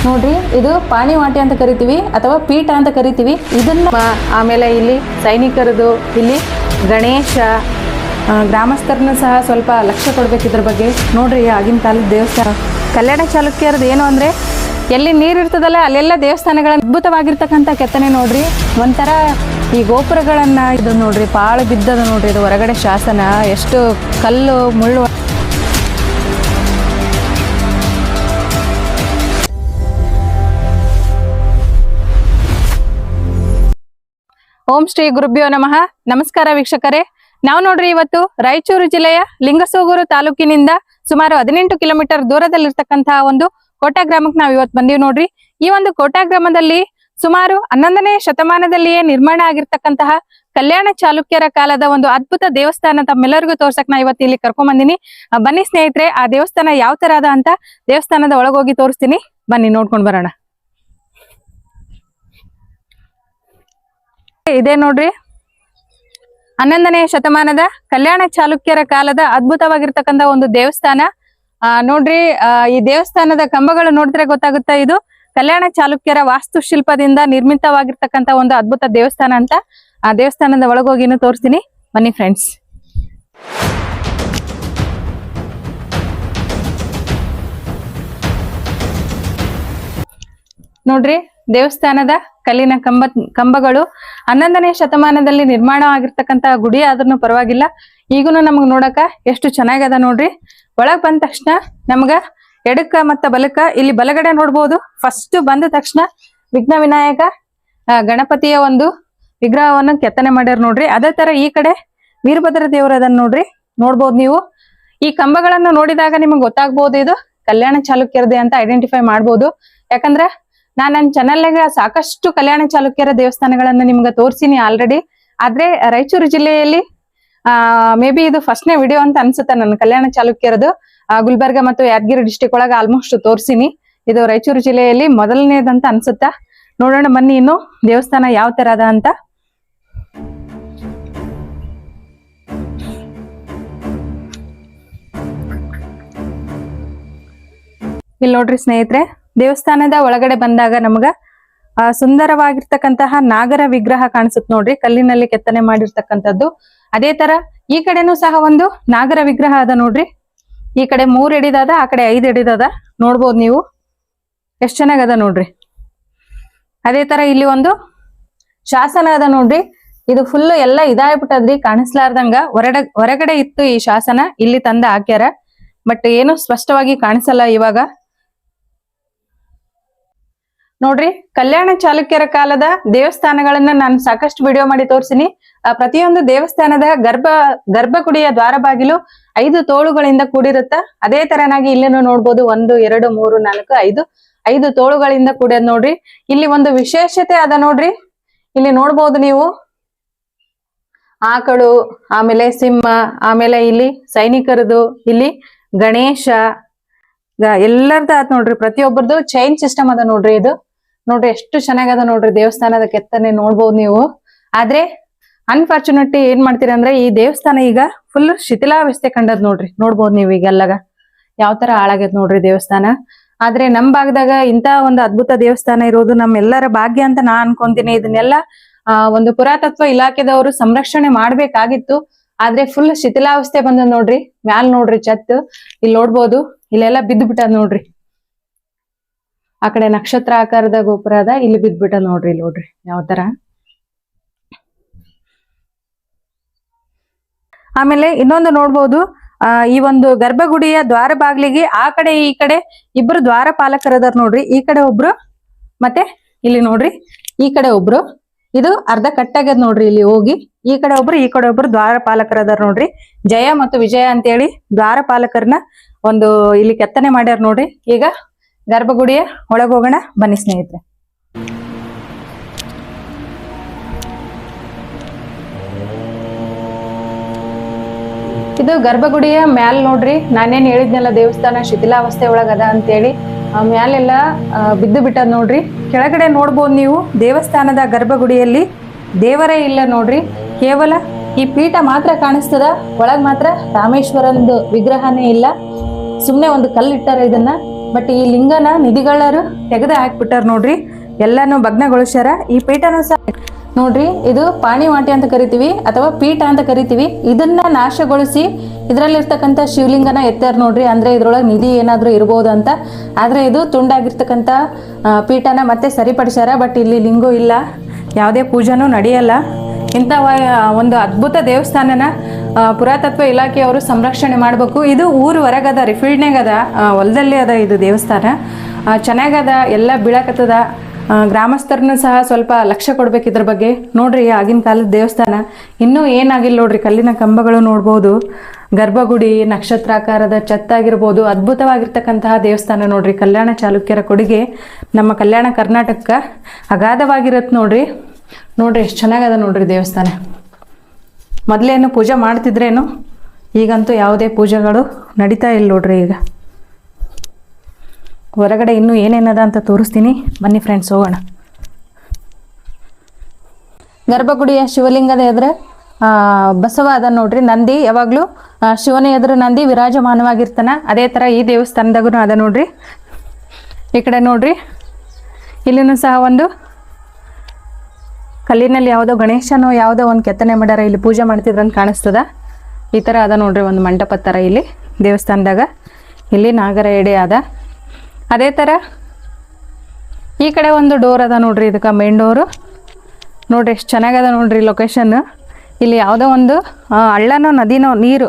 ನೋಡ್ರಿ, ಇದು ಪಾಣಿವಾಟಿ ಅಂತ ಕರಿತೀವಿ ಅಥವಾ ಪೀಠ ಅಂತ ಕರಿತೀವಿ ಇದನ್ನ. ಆಮೇಲೆ ಇಲ್ಲಿ ಸೈನಿಕರದು, ಇಲ್ಲಿ ಗಣೇಶ, ಗ್ರಾಮಸ್ಥರನ್ನು ಸಹ ಸ್ವಲ್ಪ ಲಕ್ಷ್ಯ ಕೊಡ್ಬೇಕು ಇದ್ರ ಬಗ್ಗೆ. ನೋಡ್ರಿ, ಆಗಿನ ಕಾಲದ ದೇವಸ್ಥಾನ. ಕಲ್ಯಾಣ ಚಾಲುಕ್ಯರದು ಏನು ಅಂದರೆ, ಎಲ್ಲಿ ನೀರು ಇರ್ತದಲ್ಲ ಅಲ್ಲೆಲ್ಲ ದೇವಸ್ಥಾನಗಳ ಅದ್ಭುತವಾಗಿರ್ತಕ್ಕಂಥ ಕೆತ್ತನೆ. ನೋಡ್ರಿ, ಒಂಥರ ಈ ಗೋಪುರಗಳನ್ನು ಇದು ನೋಡ್ರಿ, ಪಾಳು ಬಿದ್ದದ ನೋಡ್ರಿ. ಇದು ಹೊರಗಡೆ ಶಾಸನ, ಎಷ್ಟು ಕಲ್ಲು ಮುಳ್ಳು. ಓಂ ಶ್ರೀ ಗುರುಭ್ಯೋ ನಮಃ. ನಮಸ್ಕಾರ ವೀಕ್ಷಕರೇ. ನಾವು ನೋಡ್ರಿ ಇವತ್ತು ರಾಯಚೂರು ಜಿಲ್ಲೆಯ ಲಿಂಗಸೂಗೂರು ತಾಲೂಕಿನಿಂದ ಸುಮಾರು 18 ಕಿಲೋಮೀಟರ್ ದೂರದಲ್ಲಿರ್ತಕ್ಕಂತಹ ಒಂದು ಕೋಟಾ ಗ್ರಾಮಕ್ಕೆ ನಾವು ಇವತ್ತು ಬಂದೀವಿ ನೋಡ್ರಿ. ಈ ಒಂದು ಕೋಟಾ ಗ್ರಾಮದಲ್ಲಿ ಸುಮಾರು 11ನೇ ಶತಮಾನದಲ್ಲಿಯೇ ನಿರ್ಮಾಣ ಆಗಿರ್ತಕ್ಕಂತಹ ಕಲ್ಯಾಣ ಚಾಲುಕ್ಯರ ಕಾಲದ ಒಂದು ಅದ್ಭುತ ದೇವಸ್ಥಾನ ತಮ್ಮೆಲ್ಲರಿಗೂ ತೋರ್ಸಕ್ ನಾ ಇವತ್ತು ಇಲ್ಲಿ ಕರ್ಕೊಂಡ್ ಬಂದಿನಿ. ಬನ್ನಿ ಸ್ನೇಹಿತರೆ, ಆ ದೇವಸ್ಥಾನ ಯಾವ ತರ ಅದ ಅಂತ ದೇವಸ್ಥಾನದ ಒಳಗೋಗಿ ತೋರಿಸ್ತೀನಿ. ಬನ್ನಿ ನೋಡ್ಕೊಂಡ್ ಬರೋಣ. ಇದೇ ನೋಡ್ರಿ, 11ನೇ ಶತಮಾನದ ಕಲ್ಯಾಣ ಚಾಲುಕ್ಯರ ಕಾಲದ ಅದ್ಭುತವಾಗಿರ್ತಕ್ಕಂಥ ಒಂದು ದೇವಸ್ಥಾನ. ನೋಡ್ರಿ, ಈ ದೇವಸ್ಥಾನದ ಕಂಬಗಳು ನೋಡಿದ್ರೆ ಗೊತ್ತಾಗುತ್ತೆ ಇದು ಕಲ್ಯಾಣ ಚಾಲುಕ್ಯರ ವಾಸ್ತುಶಿಲ್ಪದಿಂದ ನಿರ್ಮಿತವಾಗಿರ್ತಕ್ಕಂಥ ಒಂದು ಅದ್ಭುತ ದೇವಸ್ಥಾನ ಅಂತ. ಆ ದೇವಸ್ಥಾನದ ಒಳಗೋಗಿನೂ ತೋರಿಸ್ತೀನಿ, ಬನ್ನಿ ಫ್ರೆಂಡ್ಸ್. ನೋಡ್ರಿ, ದೇವಸ್ಥಾನದ ಕಲ್ಲಿನ ಕಂಬಗಳು 11ನೇ ಶತಮಾನದಲ್ಲಿ ನಿರ್ಮಾಣ ಆಗಿರ್ತಕ್ಕಂಥ ಗುಡಿ ಆದ್ರೂ ಪರವಾಗಿಲ್ಲ, ಈಗೂನು ನಮಗ್ ನೋಡಕ ಎಷ್ಟು ಚೆನ್ನಾಗದ ನೋಡ್ರಿ. ಒಳಗ್ ಬಂದ ತಕ್ಷಣ ನಮ್ಗ ಎಡಕ್ಕ ಮತ್ತ ಬಲಕ್ಕ, ಇಲ್ಲಿ ಬಲಗಡೆ ನೋಡ್ಬೋದು, ಫಸ್ಟ್ ಬಂದ ತಕ್ಷಣ ವಿಘ್ನ ವಿನಾಯಕ ಗಣಪತಿಯ ಒಂದು ವಿಗ್ರಹವನ್ನು ಕೆತ್ತನೆ ಮಾಡ್ಯಾರ ನೋಡ್ರಿ. ಅದೇ ತರ ಈ ಕಡೆ ವೀರಭದ್ರ ದೇವರು ಅದನ್ನ ನೋಡ್ಬೋದು ನೀವು. ಈ ಕಂಬಗಳನ್ನು ನೋಡಿದಾಗ ನಿಮ್ಗೆ ಗೊತ್ತಾಗ್ಬೋದು ಇದು ಕಲ್ಯಾಣ ಚಾಲುಕ್ಯರದೇ ಅಂತ ಐಡೆಂಟಿಫೈ ಮಾಡ್ಬೋದು. ಯಾಕಂದ್ರ ನಾನ್ ನನ್ನ ಚಾನಲ್ನಾಗ ಸಾಕಷ್ಟು ಕಲ್ಯಾಣ ಚಾಲುಕ್ಯರ ದೇವಸ್ಥಾನಗಳನ್ನ ನಿಮ್ಗೆ ತೋರ್ಸಿನಿ ಆಲ್ರೆಡಿ. ಆದ್ರೆ ರಾಯಚೂರು ಜಿಲ್ಲೆಯಲ್ಲಿ ಮೇ ಬಿ ಇದು ಫಸ್ಟ್ನೇ ವಿಡಿಯೋ ಅಂತ ಅನ್ಸುತ್ತೆ ನನ್ನ ಕಲ್ಯಾಣ ಚಾಲುಕ್ಯರದು. ಗುಲ್ಬರ್ಗ ಮತ್ತು ಯಾದಗಿರಿ ಡಿಸ್ಟಿಕ್ ಒಳಗ ಆಲ್ಮೋಸ್ಟ್ ತೋರ್ಸಿನಿ. ಇದು ರಾಯಚೂರು ಜಿಲ್ಲೆಯಲ್ಲಿ ಮೊದಲನೇದಂತ ಅನ್ಸುತ್ತ. ನೋಡೋಣ ಬನ್ನಿ ಇನ್ನು ದೇವಸ್ಥಾನ ಯಾವ ತರ ಅದ ಅಂತ. ಇಲ್ಲಿ ನೋಡ್ರಿ ಸ್ನೇಹಿತರೆ, ದೇವಸ್ಥಾನದ ಒಳಗಡೆ ಬಂದಾಗ ನಮ್ಗ ಸುಂದರವಾಗಿರ್ತಕ್ಕಂತಹ ನಾಗರ ವಿಗ್ರಹ ಕಾಣಿಸುತ್ತೆ ನೋಡ್ರಿ, ಕಲ್ಲಿನಲ್ಲಿ ಕೆತ್ತನೆ ಮಾಡಿರ್ತಕ್ಕಂಥದ್ದು. ಅದೇ ತರ ಈ ಕಡೆನೂ ಸಹ ಒಂದು ನಾಗರ ವಿಗ್ರಹ ಅದ ನೋಡ್ರಿ. ಈ ಕಡೆ 3 ಅಡಿದದ, ಆ ಕಡೆ 5 ಅಡಿದದ, ನೋಡ್ಬೋದು ನೀವು ಎಷ್ಟ್ ಚೆನ್ನಾಗದ ನೋಡ್ರಿ. ಅದೇ ತರ ಇಲ್ಲಿ ಒಂದು ಶಾಸನ ಅದ ನೋಡ್ರಿ. ಇದು ಫುಲ್ ಎಲ್ಲ ಇದಾಗ್ಬಿಟ್ಟದ್ರಿ, ಕಾಣಿಸ್ಲಾರ್ದಂಗ. ಹೊರಗಡೆ ಇತ್ತು ಈ ಶಾಸನ, ಇಲ್ಲಿ ತಂದ ಹಾಕ್ಯಾರ, ಬಟ್ ಏನು ಸ್ಪಷ್ಟವಾಗಿ ಕಾಣಿಸಲ್ಲ ಇವಾಗ. ನೋಡ್ರಿ, ಕಲ್ಯಾಣ ಚಾಲುಕ್ಯರ ಕಾಲದ ದೇವಸ್ಥಾನಗಳನ್ನ ನಾನು ಸಾಕಷ್ಟು ವಿಡಿಯೋ ಮಾಡಿ ತೋರಿಸಿನಿ. ಪ್ರತಿಯೊಂದು ದೇವಸ್ಥಾನದ ಗರ್ಭಗುಡಿಯ ದ್ವಾರ ಬಾಗಿಲು 5 ತೋಳುಗಳಿಂದ ಕೂಡಿರುತ್ತ. ಅದೇ ತರನಾಗಿ ಇಲ್ಲಿನೂ ನೋಡ್ಬೋದು, 1 2 3 4 5 ತೋಳುಗಳಿಂದ ಕೂಡ್ಯದ್ ನೋಡ್ರಿ. ಇಲ್ಲಿ ಒಂದು ವಿಶೇಷತೆ ಅದ ನೋಡ್ರಿ. ಇಲ್ಲಿ ನೋಡ್ಬೋದು ನೀವು ಆಕಳು, ಆಮೇಲೆ ಸಿಂಹ, ಆಮೇಲೆ ಇಲ್ಲಿ ಸೈನಿಕರದು, ಇಲ್ಲಿ ಗಣೇಶ, ಎಲ್ಲರದ ಅದ ನೋಡ್ರಿ. ಪ್ರತಿಯೊಬ್ಬರದು ಚೈನ್ ಸಿಸ್ಟಮ್ ಅದ ನೋಡ್ರಿ. ಇದು ನೋಡ್ರಿ ಎಷ್ಟು ಚೆನ್ನಾಗದ ನೋಡ್ರಿ ದೇವಸ್ಥಾನದ ಕೆತ್ತನೆ ನೋಡ್ಬೋದು ನೀವು. ಆದ್ರೆ ಅನ್ಫಾರ್ಚುನೇಟ್ಲಿ ಏನ್ ಮಾಡ್ತೀರಿ ಅಂದ್ರೆ, ಈ ದೇವಸ್ಥಾನ ಈಗ ಫುಲ್ ಶಿಥಿಲಾವಸ್ಥೆ ಕಂಡದ್ ನೋಡ್ರಿ. ನೋಡ್ಬೋದು ನೀವು ಈಗೆಲ್ಲಗ ಯಾವ ತರ ಹಾಳಾಗೈತ್ ನೋಡ್ರಿ ದೇವಸ್ಥಾನ. ಆದ್ರೆ ನಮ್ ಭಾಗದಾಗ ಇಂತ ಒಂದು ಅದ್ಭುತ ದೇವಸ್ಥಾನ ಇರೋದು ನಮ್ಮೆಲ್ಲರ ಭಾಗ್ಯ ಅಂತ ನಾ ಅನ್ಕೊಂತೀನಿ. ಇದನ್ನೆಲ್ಲ ಒಂದು ಪುರಾತತ್ವ ಇಲಾಖೆದವರು ಸಂರಕ್ಷಣೆ ಮಾಡ್ಬೇಕಾಗಿತ್ತು. ಆದ್ರೆ ಫುಲ್ ಶಿಥಿಲಾವಸ್ಥೆ ಬಂದ ನೋಡ್ರಿ. ಮ್ಯಾಲ್ ನೋಡ್ರಿ ಛತ್, ಇಲ್ಲಿ ನೋಡ್ಬೋದು ಇಲ್ಲೆಲ್ಲ ಬಿದ್ದು ಬಿಟ್ಟದ ನೋಡ್ರಿ. ಆ ಕಡೆ ನಕ್ಷತ್ರ ಆಕಾರದ ಗೋಪುರ ಅದ, ಇಲ್ಲಿ ಬಿದ್ಬಿಟ್ಟ ನೋಡ್ರಿ. ನೋಡ್ರಿ ಯಾವ ತರ. ಆಮೇಲೆ ಇನ್ನೊಂದು ನೋಡ್ಬೋದು, ಈ ಒಂದು ಗರ್ಭಗುಡಿಯ ದ್ವಾರ ಬಾಗ್ಲಿಗೆ ಆ ಕಡೆ ಈ ಕಡೆ 2 ದ್ವಾರ ಪಾಲಕರದಾರ ನೋಡ್ರಿ. ಈ ಕಡೆ ಒಬ್ರು, ಮತ್ತೆ ಇಲ್ಲಿ ನೋಡ್ರಿ ಈ ಕಡೆ ಒಬ್ರು. ಇದು ಅರ್ಧ ಕಟ್ಟಾಗ್ಯದ ನೋಡ್ರಿ. ಇಲ್ಲಿ ಹೋಗಿ ಈ ಕಡೆ ಒಬ್ರು ದ್ವಾರ ಪಾಲಕರದಾರ ನೋಡ್ರಿ. ಜಯ ಮತ್ತು ವಿಜಯ ಅಂತೇಳಿ ದ್ವಾರ ಪಾಲಕರನ್ನ ಒಂದು ಇಲ್ಲಿ ಕೆತ್ತನೆ ಮಾಡ್ಯಾರ ನೋಡ್ರಿ. ಈಗ ಗರ್ಭಗುಡಿಯ ಒಳಗೋಗೋಣ ಬನ್ನಿ ಸ್ನೇಹಿತರೆ. ಇದು ಗರ್ಭಗುಡಿಯ ಮ್ಯಾಲ್ ನೋಡ್ರಿ. ನಾನೇನ್ ಹೇಳಿದ್ನಲ್ಲ ದೇವಸ್ಥಾನ ಶಿಥಿಲಾವಸ್ಥೆ ಒಳಗದ ಅಂತೇಳಿ, ಮ್ಯಾಲೆಲ್ಲ ಬಿದ್ದು ಬಿಟ್ಟದ್ ನೋಡ್ರಿ. ಕೆಳಗಡೆ ನೋಡ್ಬೋದು ನೀವು ದೇವಸ್ಥಾನದ ಗರ್ಭಗುಡಿಯಲ್ಲಿ ದೇವರೇ ಇಲ್ಲ ನೋಡ್ರಿ. ಕೇವಲ ಈ ಪೀಠ ಮಾತ್ರ ಕಾಣಿಸ್ತದ, ಒಳಗ್ ಮಾತ್ರ ರಾಮೇಶ್ವರಂದು ವಿಗ್ರಹನೇ ಇಲ್ಲ. ಸುಮ್ನೆ ಒಂದು ಕಲ್ಲಿಟ್ಟಾರ ಇದನ್ನ. ಬಟ್ ಈ ಲಿಂಗನ ನಿಧಿಗಳರು ತೆಗೆದು ಹಾಕ್ಬಿಟ್ಟಾರ ನೋಡ್ರಿ, ಎಲ್ಲಾನು ಭಗ್ನಗೊಳಿಸ್ಯಾರ. ಈ ಪೀಠನೂ ಸಹ ನೋಡ್ರಿ, ಇದು ಪಾಣಿವಾಟಿ ಅಂತ ಕರಿತೀವಿ ಅಥವಾ ಪೀಠ ಅಂತ ಕರಿತೀವಿ. ಇದನ್ನ ನಾಶಗೊಳಿಸಿ ಇದರಲ್ಲಿರ್ತಕ್ಕಂಥ ಶಿವಲಿಂಗನ ಎತ್ತಾರ ನೋಡ್ರಿ, ಅಂದ್ರೆ ಇದ್ರೊಳಗೆ ನಿಧಿ ಏನಾದ್ರೂ ಇರ್ಬೋದು ಅಂತ. ಆದ್ರೆ ಇದು ತುಂಡಾಗಿರ್ತಕ್ಕಂಥ ಪೀಠನ ಮತ್ತೆ ಸರಿಪಡಿಸ್ಯಾರ. ಬಟ್ ಇಲ್ಲಿ ಲಿಂಗು ಇಲ್ಲ, ಯಾವುದೇ ಪೂಜಾನೂ ನಡೆಯಲ್ಲ. ಇಂಥ ಒಂದು ಅದ್ಭುತ ದೇವಸ್ಥಾನನ ಪುರಾತತ್ವ ಇಲಾಖೆಯವರು ಸಂರಕ್ಷಣೆ ಮಾಡಬೇಕು. ಇದು ಊರು ಹೊರಗದ ರೀ, ಫೀಲ್ಡ್ನಾಗ ಅದ, ಹೊಲದಲ್ಲಿ ಅದ ಇದು ದೇವಸ್ಥಾನ. ಚೆನ್ನಾಗದ, ಎಲ್ಲ ಬೀಳಕತ್ತದ. ಗ್ರಾಮಸ್ಥರನ್ನು ಸಹ ಸ್ವಲ್ಪ ಲಕ್ಷ್ಯ ಕೊಡ್ಬೇಕು ಇದ್ರ ಬಗ್ಗೆ. ನೋಡ್ರಿ ಆಗಿನ ಕಾಲದ ದೇವಸ್ಥಾನ ಇನ್ನೂ ಏನಾಗಿಲ್ಲ ನೋಡ್ರಿ. ಕಲ್ಲಿನ ಕಂಬಗಳು ನೋಡ್ಬೋದು, ಗರ್ಭಗುಡಿ, ನಕ್ಷತ್ರಾಕಾರದ ಛತ್ತಾಗಿರ್ಬೋದು, ಅದ್ಭುತವಾಗಿರ್ತಕ್ಕಂತಹ ದೇವಸ್ಥಾನ ನೋಡ್ರಿ. ಕಲ್ಯಾಣ ಚಾಲುಕ್ಯರ ಕೊಡುಗೆ ನಮ್ಮ ಕಲ್ಯಾಣ ಕರ್ನಾಟಕಕ್ಕೆ ಅಗಾಧವಾಗಿರತ್ತೆ ನೋಡ್ರಿ. ನೋಡ್ರಿ ಎಷ್ಟು ಚೆನ್ನಾಗದ ನೋಡ್ರಿ ದೇವಸ್ಥಾನ. ಮೊದಲೇನು ಪೂಜೆ ಮಾಡ್ತಿದ್ರೇನು, ಈಗಂತೂ ಯಾವುದೇ ಪೂಜೆಗಳು ನಡೀತಾ ಇಲ್ಲ ನೋಡ್ರಿ. ಈಗ ಹೊರಗಡೆ ಇನ್ನೂ ಏನೇನದ ಅಂತ ತೋರಿಸ್ತೀನಿ, ಬನ್ನಿ ಫ್ರೆಂಡ್ಸ್ ಹೋಗೋಣ. ಗರ್ಭಗುಡಿಯ ಶಿವಲಿಂಗದ ಎದುರು ಬಸವ ಅದ ನೋಡ್ರಿ. ನಂದಿ ಯಾವಾಗಲೂ ಶಿವನ ಎದುರು ನಂದಿ ವಿರಾಜಮಾನವಾಗಿರ್ತಾನ. ಅದೇ ಥರ ಈ ದೇವಸ್ಥಾನದಾಗೂ ಅದ ನೋಡ್ರಿ. ಈ ಕಡೆ ನೋಡ್ರಿ, ಇಲ್ಲಿನೂ ಸಹ ಒಂದು ಕಲ್ಲಿನಲ್ಲಿ ಯಾವುದೋ ಗಣೇಶನೋ ಯಾವುದೋ ಒಂದು ಕೆತ್ತನೆ ಮಾಡ್ಯಾರ, ಇಲ್ಲಿ ಪೂಜೆ ಮಾಡ್ತಿದ್ರಂತ ಕಾಣಿಸ್ತದ. ಈ ಥರ ಅದ ನೋಡ್ರಿ ಒಂದು ಮಂಟಪ ಥರ ಇಲ್ಲಿ ದೇವಸ್ಥಾನದಾಗ. ಇಲ್ಲಿ ನಾಗರ ಎಡೆ ಅದ. ಅದೇ ಥರ ಈ ಕಡೆ ಒಂದು ಡೋರ್ ಅದ ನೋಡ್ರಿ, ಇದಕ್ಕೆ ಮೇನ್ ಡೋರು. ನೋಡ್ರಿ ಎಷ್ಟು ಚೆನ್ನಾಗದ ನೋಡ್ರಿ ಲೊಕೇಶನ್. ಇಲ್ಲಿ ಯಾವುದೋ ಒಂದು ಹಳ್ಳನೋ ನದಿನೋ ನೀರು,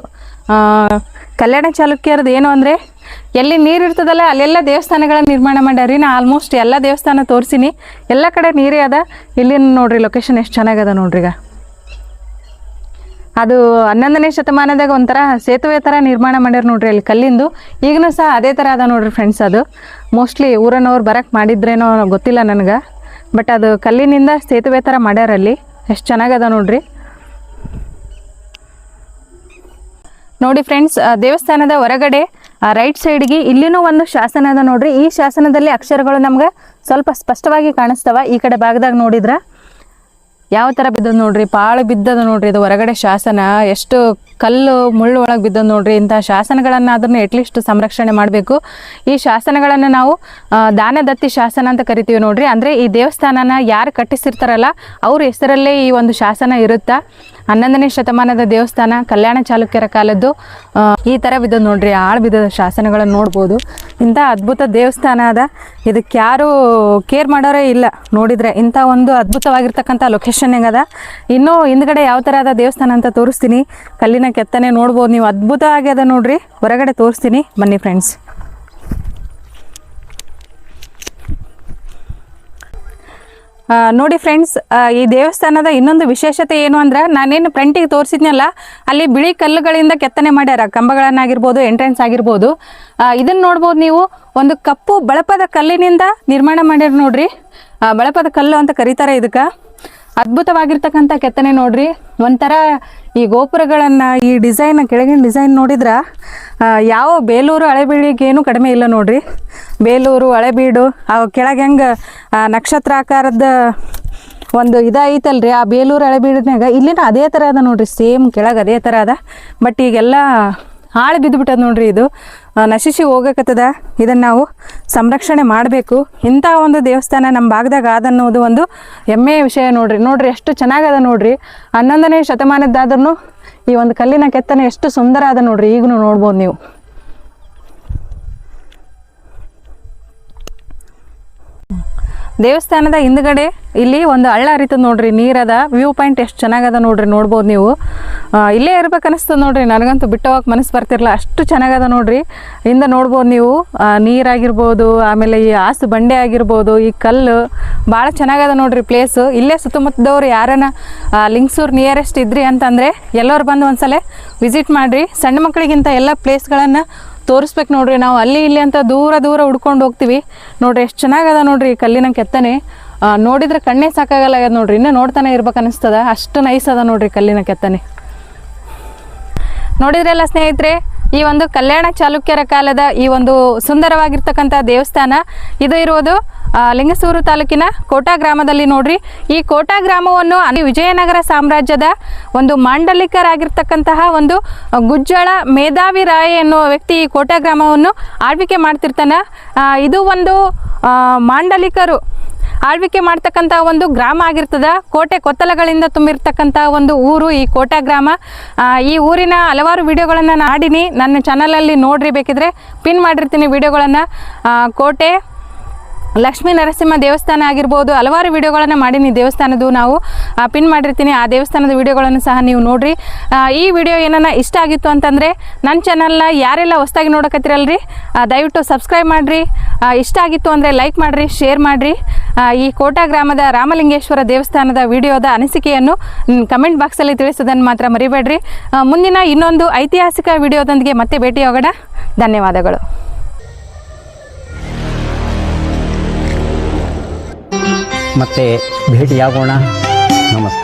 ಕಲ್ಯಾಣ ಚಾಲುಕ್ಯರದ್ದು ಏನು ಅಂದರೆ ಎಲ್ಲಿ ನೀರು ಇರ್ತದಲ್ಲ ಅಲ್ಲೆಲ್ಲ ದೇವಸ್ಥಾನಗಳನ್ನ ನಿರ್ಮಾಣ ಮಾಡ್ಯಾರಿ. ನಾ ಆಲ್ಮೋಸ್ಟ್ ಎಲ್ಲ ದೇವಸ್ಥಾನ ತೋರಿಸಿನಿ, ಎಲ್ಲ ಕಡೆ ನೀರೇ ಅದ. ಇಲ್ಲಿ ನೋಡ್ರಿ ಲೊಕೇಶನ್ ಎಷ್ಟು ಚೆನ್ನಾಗದ ನೋಡ್ರಿ. ಈಗ ಅದು 11ನೇ ಶತಮಾನದಾಗ ಒಂಥರ ಸೇತುವೆ ಥರ ನಿರ್ಮಾಣ ಮಾಡ್ಯಾರ ನೋಡ್ರಿ ಅಲ್ಲಿ ಕಲ್ಲಿಂದು. ಈಗನೂ ಸಹ ಅದೇ ಥರ ಅದ ನೋಡ್ರಿ ಫ್ರೆಂಡ್ಸ್. ಅದು ಮೋಸ್ಟ್ಲಿ ಊರನ್ನವ್ರು ಬರಕ್ಕೆ ಮಾಡಿದ್ರೇನೋ ಗೊತ್ತಿಲ್ಲ ನನಗೆ, ಬಟ್ ಅದು ಕಲ್ಲಿನಿಂದ ಸೇತುವೆ ಥರ ಮಾಡ್ಯಾರ ಅಲ್ಲಿ. ಎಷ್ಟು ಚೆನ್ನಾಗದ ನೋಡ್ರಿ. ನೋಡಿ ಫ್ರೆಂಡ್ಸ್, ದೇವಸ್ಥಾನದ ಹೊರಗಡೆ ರೈಟ್ ಸೈಡ್ಗೆ ಇಲ್ಲಿನೂ ಒಂದು ಶಾಸನ ಅದ ನೋಡ್ರಿ. ಈ ಶಾಸನದಲ್ಲಿ ಅಕ್ಷರಗಳು ನಮ್ಗೆ ಸ್ವಲ್ಪ ಸ್ಪಷ್ಟವಾಗಿ ಕಾಣಿಸ್ತವ. ಈ ಕಡೆ ಭಾಗದಾಗ ನೋಡಿದ್ರ ಯಾವ ಥರ ಬಿದ್ದದ ನೋಡ್ರಿ, ಪಾಳು ಬಿದ್ದದ ನೋಡ್ರಿ. ಇದು ಹೊರಗಡೆ ಶಾಸನ, ಎಷ್ಟು ಕಲ್ಲು ಮುಳ್ಳು ಒಳಗೆ ಬಿದ್ದದ ನೋಡ್ರಿ. ಇಂಥ ಶಾಸನಗಳನ್ನು ಅದನ್ನು ಎಟ್ಲೀಸ್ಟ್ ಸಂರಕ್ಷಣೆ ಮಾಡಬೇಕು. ಈ ಶಾಸನಗಳನ್ನು ನಾವು ದಾನದತ್ತಿ ಶಾಸನ ಅಂತ ಕರಿತೀವಿ ನೋಡ್ರಿ. ಅಂದರೆ ಈ ದೇವಸ್ಥಾನನ ಯಾರು ಕಟ್ಟಿಸಿರ್ತಾರಲ್ಲ ಅವ್ರ ಹೆಸರಲ್ಲೇ ಈ ಒಂದು ಶಾಸನ ಇರುತ್ತಾ. 11ನೇ ಶತಮಾನದ ದೇವಸ್ಥಾನ, ಕಲ್ಯಾಣ ಚಾಲುಕ್ಯರ ಕಾಲದ್ದು. ಈ ಥರ ಬಿದ್ದದ ನೋಡ್ರಿ, ಆಳು ಬಿದ್ದದ ಶಾಸನಗಳನ್ನು ನೋಡ್ಬೋದು. ಇಂಥ ಅದ್ಭುತ ದೇವಸ್ಥಾನ ಅದ, ಇದಕ್ಕೆ ಯಾರು ಕೇರ್ ಮಾಡೋರೇ ಇಲ್ಲ ನೋಡಿದರೆ. ಇಂಥ ಒಂದು ಅದ್ಭುತವಾಗಿರ್ತಕ್ಕಂಥ ಲೊಕೇಶನ್ ಹೆಂಗದ. ಇನ್ನೂ ಹಿಂದ್ಗಡೆ ಯಾವ ಥರ ಅದ ದೇವಸ್ಥಾನ ಅಂತ ತೋರಿಸ್ತೀನಿ. ಕಲ್ಲಿನ ಕೆತ್ತನೆ ನೋಡ್ಬೋದು ನೀವು, ಅದ್ಭುತ ಆಗ್ಯದ ನೋಡ್ರಿ. ಹೊರಗಡೆ ತೋರಿಸ್ತೀನಿ ಬನ್ನಿ ಫ್ರೆಂಡ್ಸ್. ನೋಡಿ ಫ್ರೆಂಡ್ಸ್, ಈ ದೇವಸ್ಥಾನದ ಇನ್ನೊಂದು ವಿಶೇಷತೆ ಏನು ಅಂದ್ರೆ, ನಾನೇನು ಫ್ರಂಟಿಗೆ ತೋರಿಸಿದ್ನಲ್ಲ ಅಲ್ಲಿ ಬಿಳಿ ಕಲ್ಲುಗಳಿಂದ ಕೆತ್ತನೆ ಮಾಡ್ಯಾರ, ಕಂಬಗಳನ್ನಾಗಿರ್ಬೋದು, ಎಂಟ್ರೆನ್ಸ್ ಆಗಿರ್ಬೋದು. ಇದನ್ನ ನೋಡ್ಬೋದು ನೀವು, ಒಂದು ಕಪ್ಪು ಬಳಪದ ಕಲ್ಲಿನಿಂದ ನಿರ್ಮಾಣ ಮಾಡ್ಯಾರ ನೋಡ್ರಿ. ಬಳಪದ ಕಲ್ಲು ಅಂತ ಕರೀತಾರೆ ಇದಕ್ಕೆ. ಅದ್ಭುತವಾಗಿರ್ತಕ್ಕಂಥ ಕೆತ್ತನೆ ನೋಡ್ರಿ. ಒಂಥರ ಈ ಗೋಪುರಗಳನ್ನು, ಈ ಡಿಸೈನ್, ಕೆಳಗಿನ ಡಿಸೈನ್ ನೋಡಿದ್ರೆ ಯಾವ ಬೇಲೂರು ಹಳೆಬೀಡಿಗೇನು ಕಡಿಮೆ ಇಲ್ಲ ನೋಡ್ರಿ. ಬೇಲೂರು ಹಳೆಬೀಡು ಅವು ಕೆಳಗೆ ಹೆಂಗೆ ನಕ್ಷತ್ರಾಕಾರದ ಒಂದು ಇದೈತಲ್ರಿ, ಆ ಬೇಲೂರು ಹಳೆಬೀಡಿನಾಗ ಇಲ್ಲಿನ ಅದೇ ಥರ ಅದ ನೋಡ್ರಿ. ಸೇಮ್ ಕೆಳಗೆ ಅದೇ ಥರ ಅದ. ಬಟ್ ಈಗೆಲ್ಲ ಹಾಳು ಬಿದ್ದುಬಿಟ್ಟದ ನೋಡ್ರಿ. ಇದು ನಶಿಸಿ ಹೋಗಕತ್ತದ. ಇದನ್ನು ನಾವು ಸಂರಕ್ಷಣೆ ಮಾಡಬೇಕು. ಇಂಥ ಒಂದು ದೇವಸ್ಥಾನ ನಮ್ಮ ಭಾಗದಾಗ ಆದನ್ನೋದು ಒಂದು ಹೆಮ್ಮೆಯ ವಿಷಯ ನೋಡ್ರಿ. ನೋಡ್ರಿ ಎಷ್ಟು ಚೆನ್ನಾಗದ ನೋಡ್ರಿ. 11ನೇ ಶತಮಾನದ್ದಾದ್ರೂ ಈ ಒಂದು ಕಲ್ಲಿನ ಕೆತ್ತನೆ ಎಷ್ಟು ಸುಂದರ ಅದ ನೋಡ್ರಿ. ಈಗೂ ನೋಡ್ಬೋದು ನೀವು. ದೇವಸ್ಥಾನದ ಹಿಂದ್ಗಡೆ ಇಲ್ಲಿ ಒಂದು ಹಳ್ಳ ಹರಿತದ ನೋಡ್ರಿ, ನೀರದ ವ್ಯೂ ಪಾಯಿಂಟ್ ಎಷ್ಟು ಚೆನ್ನಾಗದ ನೋಡ್ರಿ. ನೋಡ್ಬೋದು ನೀವು. ಇಲ್ಲೇ ಇರ್ಬೇಕು ಅನಿಸ್ತದ ನೋಡ್ರಿ. ನನಗಂತೂ ಬಿಟ್ಟು ಹೋಗಕ್ಕೆ ಮನಸ್ಸು ಬರ್ತಿರಲ್ಲ, ಅಷ್ಟು ಚೆನ್ನಾಗದ ನೋಡ್ರಿ. ಇಂದ ನೋಡ್ಬೋದು ನೀವು, ನೀರಾಗಿರ್ಬೋದು, ಆಮೇಲೆ ಈ ಹಾಸು ಬಂಡೆ ಆಗಿರ್ಬೋದು, ಈ ಕಲ್ಲು ಭಾಳ ಚೆನ್ನಾಗದ ನೋಡ್ರಿ ಪ್ಲೇಸು. ಇಲ್ಲೇ ಸುತ್ತಮುತ್ತದವ್ರು ಯಾರನ್ನ ಲಿಂಗಸೂರು ನಿಯರೆಸ್ಟ್ ಇದ್ರಿ ಅಂತಂದರೆ ಎಲ್ಲರೂ ಬಂದು ಒಂದ್ಸಲ ವಿಸಿಟ್ ಮಾಡಿರಿ. ಸಣ್ಣ ಮಕ್ಕಳಿಗಿಂತ ಎಲ್ಲ ಪ್ಲೇಸ್ಗಳನ್ನು ತೋರಿಸ್ಬೇಕು ನೋಡ್ರಿ. ನಾವು ಅಲ್ಲಿ ಇಲ್ಲಿ ಅಂತ ದೂರ ದೂರ ಹುಡ್ಕೊಂಡು ಹೋಗ್ತೀವಿ ನೋಡ್ರಿ. ಎಷ್ಟು ಚೆನ್ನಾಗದ ನೋಡ್ರಿ ಈ ಕಲ್ಲಿನ ಕೆತ್ತನೆ. ನೋಡಿದ್ರೆ ಕಣ್ಣೇ ಸಾಕಾಗಲ್ಲ ನೋಡ್ರಿ. ಇನ್ನೂ ನೋಡ್ತಾನೆ ಇರ್ಬೇಕು ಅನಿಸ್ತದ, ಅಷ್ಟು ನೈಸ್ ಅದ ನೋಡ್ರಿ ಕಲ್ಲಿನ ಕೆತ್ತನೆ. ನೋಡಿದ್ರಲ್ಲ ಸ್ನೇಹಿತರೆ, ಈ ಒಂದು ಕಲ್ಯಾಣ ಚಾಲುಕ್ಯರ ಕಾಲದ ಈ ಒಂದು ಸುಂದರವಾಗಿರ್ತಕ್ಕಂಥ ದೇವಸ್ಥಾನ ಇದು ಇರುವುದು ಲಿಂಗಸೂರು ತಾಲೂಕಿನ ಕೋಟಾ ಗ್ರಾಮದಲ್ಲಿ ನೋಡ್ರಿ. ಈ ಕೋಟಾ ಗ್ರಾಮವನ್ನು ವಿಜಯನಗರ ಸಾಮ್ರಾಜ್ಯದ ಒಂದು ಮಾಂಡಲಿಕರಾಗಿರ್ತಕ್ಕಂತಹ ಒಂದು ಗುಜ್ಜಳ ಮೇಧಾವಿ ರಾಯ ಎನ್ನುವ ವ್ಯಕ್ತಿ ಈ ಕೋಟಾ ಗ್ರಾಮವನ್ನು ಆಳ್ವಿಕೆ ಮಾಡ್ತಿರ್ತಾನೆ. ಇದು ಒಂದು ಮಾಂಡಲಿಕರು ಆಳ್ವಿಕೆ ಮಾಡ್ತಕ್ಕಂಥ ಒಂದು ಗ್ರಾಮ ಆಗಿರ್ತದ. ಕೋಟೆ ಕೊತ್ತಲಗಳಿಂದ ತುಂಬಿರ್ತಕ್ಕಂಥ ಒಂದು ಊರು ಈ ಕೋಟಾ ಗ್ರಾಮ. ಈ ಊರಿನ ಹಲವಾರು ವಿಡಿಯೋಗಳನ್ನು ನಾನು ಮಾಡಿನಿ, ನನ್ನ ಚಾನಲಲ್ಲಿ ನೋಡ್ರಿ, ಬೇಕಿದ್ರೆ ಪಿನ್ ಮಾಡಿರ್ತೀನಿ ವಿಡಿಯೋಗಳನ್ನು. ಕೋಟೆ ಲಕ್ಷ್ಮೀ ನರಸಿಂಹ ದೇವಸ್ಥಾನ ಆಗಿರ್ಬೋದು, ಹಲವಾರು ವಿಡಿಯೋಗಳನ್ನು ಮಾಡೀನಿ ದೇವಸ್ಥಾನದ್ದು, ನಾವು ಪಿನ್ ಮಾಡಿರ್ತೀನಿ. ಆ ದೇವಸ್ಥಾನದ ವಿಡಿಯೋಗಳನ್ನು ಸಹ ನೀವು ನೋಡ್ರಿ. ಈ ವಿಡಿಯೋ ಏನನ್ನ ಇಷ್ಟ ಆಗಿತ್ತು ಅಂತಂದರೆ ನನ್ನ ಚಾನಲ್ನ ಯಾರೆಲ್ಲ ಹೊಸದಾಗಿ ನೋಡಕತ್ತಿರಲ್ರಿ ದಯವಿಟ್ಟು ಸಬ್ಸ್ಕ್ರೈಬ್ ಮಾಡಿರಿ. ಇಷ್ಟ ಆಗಿತ್ತು ಅಂದರೆ ಲೈಕ್ ಮಾಡಿರಿ, ಶೇರ್ ಮಾಡಿರಿ. ಈ ಕೋಟಾ ಗ್ರಾಮದ ರಾಮಲಿಂಗೇಶ್ವರ ದೇವಸ್ಥಾನದ ವಿಡಿಯೋದ ಅನಿಸಿಕೆಯನ್ನು ಕಮೆಂಟ್ ಬಾಕ್ಸಲ್ಲಿ ತಿಳಿಸೋದನ್ನು ಮಾತ್ರ ಮರಿಬೇಡ್ರಿ. ಮುಂದಿನ ಇನ್ನೊಂದು ಐತಿಹಾಸಿಕ ವಿಡಿಯೋದೊಂದಿಗೆ ಮತ್ತೆ ಭೇಟಿಯಾಗೋಣ. ಧನ್ಯವಾದಗಳು. ಮತ್ತೆ ಭೇಟಿಯಾಗೋಣ. ನಮಸ್ತೆ.